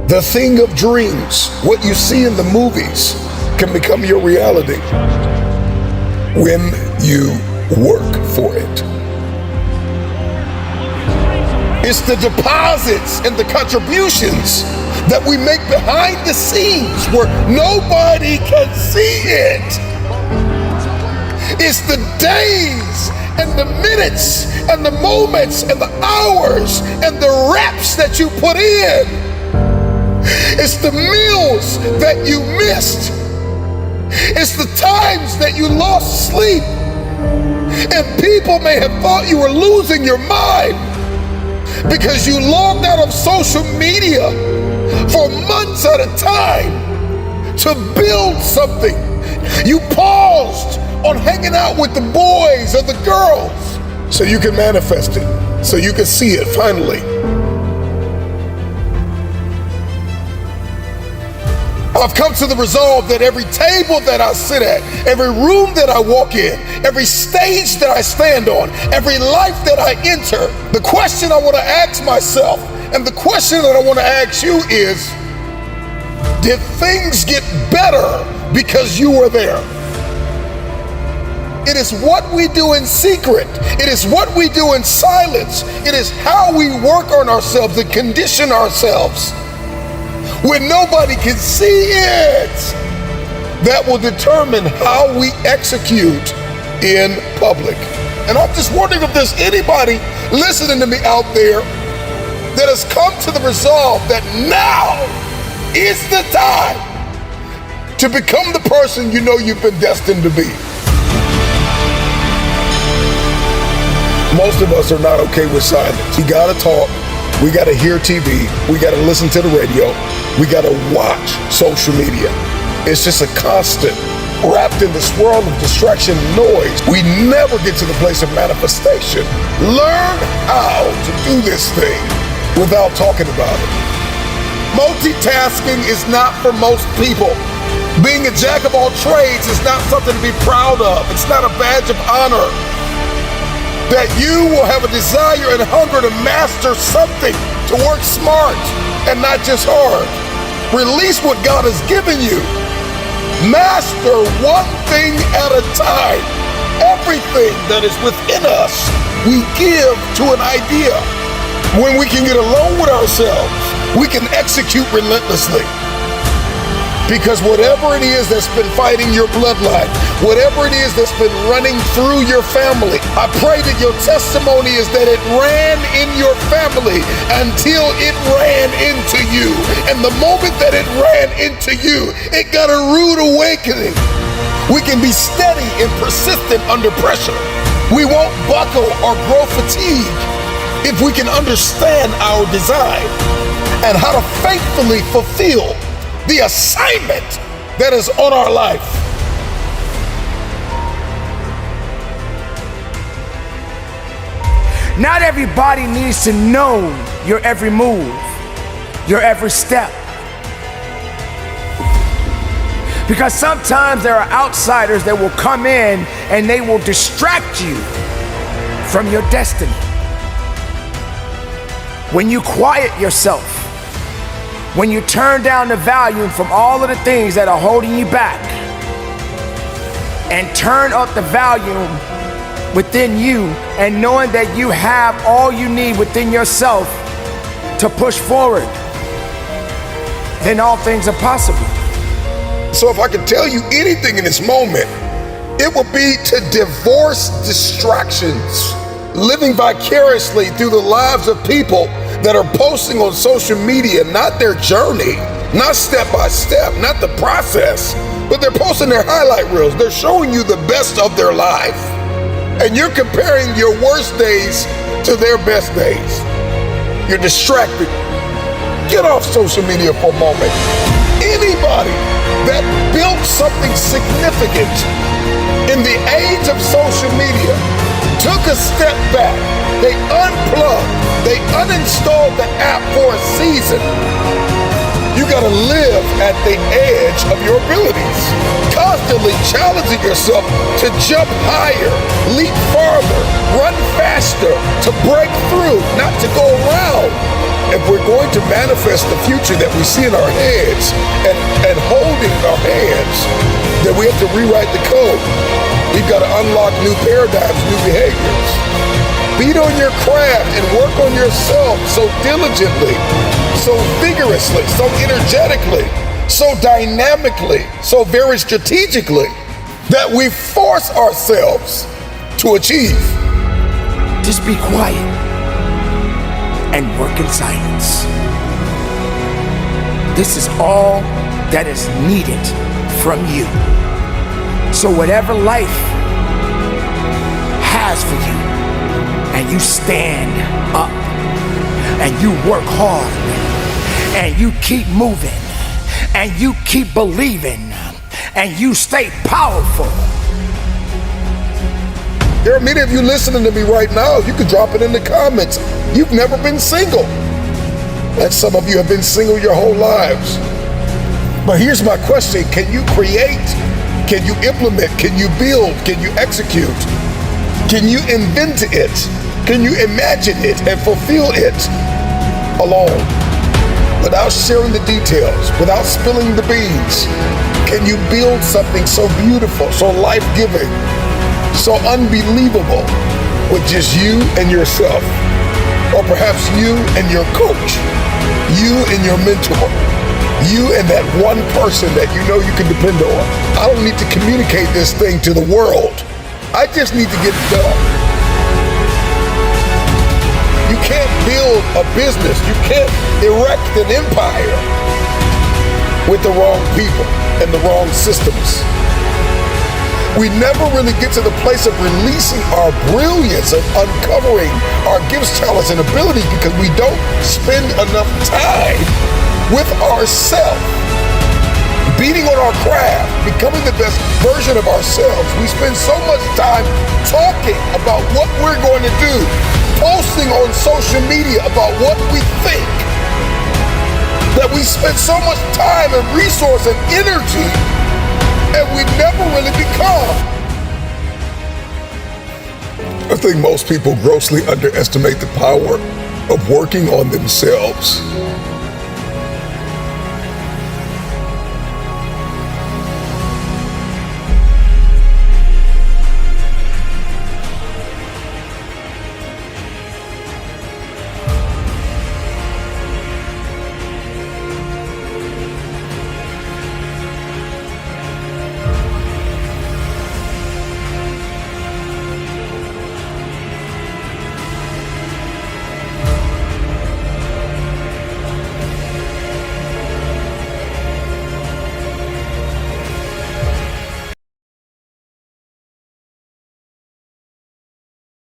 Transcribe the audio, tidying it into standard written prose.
The thing of dreams, what you see in the movies, can become your reality when you work for it. It's the deposits and the contributions that we make behind the scenes where nobody can see it. It's the days and the minutes and the moments and the hours and the reps that you put in. It's the meals that you missed. It's the times that you lost sleep. And people may have thought you were losing your mind because you logged out of social media for months at a time to build something. You paused on hanging out with the boys or the girls so you can manifest it, so you can see it finally. I've come to the resolve that every table that I sit at, every room that I walk in, every stage that I stand on, every life that I enter, the question I want to ask myself and the question that I want to ask you is, did things get better because you were there? It is what we do in secret. It is what we do in silence. It is how we work on ourselves and condition ourselves when nobody can see it, that will determine how we execute in public. And I'm just wondering if there's anybody listening to me out there that has come to the resolve that now is the time to become the person you know you've been destined to be. Most of us are not okay with silence. We gotta talk, we gotta hear TV, we gotta listen to the radio, we gotta watch social media. It's just a constant, wrapped in this world of distraction and noise. We never get to the place of manifestation. Learn how to do this thing without talking about it. Multitasking is not for most people. Being a jack of all trades is not something to be proud of. It's not a badge of honor. That you will have a desire and hunger to master something, to work smart and not just hard. Release what God has given you. Master one thing at a time. Everything that is within us, we give to an idea. When we can get alone with ourselves, we can execute relentlessly. Because whatever it is that's been fighting your bloodline, whatever it is that's been running through your family, I pray that your testimony is that it ran in your family until it ran into you. And the moment that it ran into you, it got a rude awakening. We can be steady and persistent under pressure. We won't buckle or grow fatigue if we can understand our design and how to faithfully fulfill the assignment that is on our life. Not everybody needs to know your every move, your every step. Because sometimes there are outsiders that will come in and they will distract you from your destiny. When you quiet yourself, when you turn down the volume from all of the things that are holding you back and turn up the volume within you, and knowing that you have all you need within yourself to push forward, then all things are possible. So if I could tell you anything in this moment, it would be to divorce distractions. Living vicariously through the lives of people that are posting on social media, not their journey, not step by step, not the process, but they're posting their highlight reels. They're showing you the best of their life. And you're comparing your worst days to their best days. You're distracted. Get off social media for a moment. Anybody that built something significant in the age of social media took a step back. They unplugged. They uninstalled the app for a season. You gotta live at the edge of your abilities, constantly challenging yourself to jump higher, leap farther, run faster, to break through, not to go around. If we're going to manifest the future that we see in our heads and holding our hands, then we have to rewrite the code. We've got to unlock new paradigms, new behaviors. Beat on your craft and work on yourself so diligently, so vigorously, so energetically, so dynamically, so very strategically that we force ourselves to achieve. Just be quiet and work in silence. This is all that is needed from you. So whatever life has for you, and you stand up, and you work hard, and you keep moving, and you keep believing, and you stay powerful. There are many of you listening to me right now. You could drop it in the comments. You've never been single. And some of you have been single your whole lives. But here's my question. Can you create? Can you implement? Can you build? Can you execute? Can you invent it? Can you imagine it and fulfill it alone? Without sharing the details, without spilling the beans, can you build something so beautiful, so life-giving, so unbelievable with just you and yourself? Or perhaps you and your coach, you and your mentor, you and that one person that you know you can depend on. I don't need to communicate this thing to the world. I just need to get it done. You can't build a business, you can't erect an empire with the wrong people and the wrong systems. We never really get to the place of releasing our brilliance, of uncovering our gifts, talents, and abilities because we don't spend enough time with ourselves, beating on our craft, becoming the best version of ourselves. We spend so much time talking about what we're going to do, posting on social media about what we think, that we spend so much time and resource and energy and we never really become. I think most people grossly underestimate the power of working on themselves.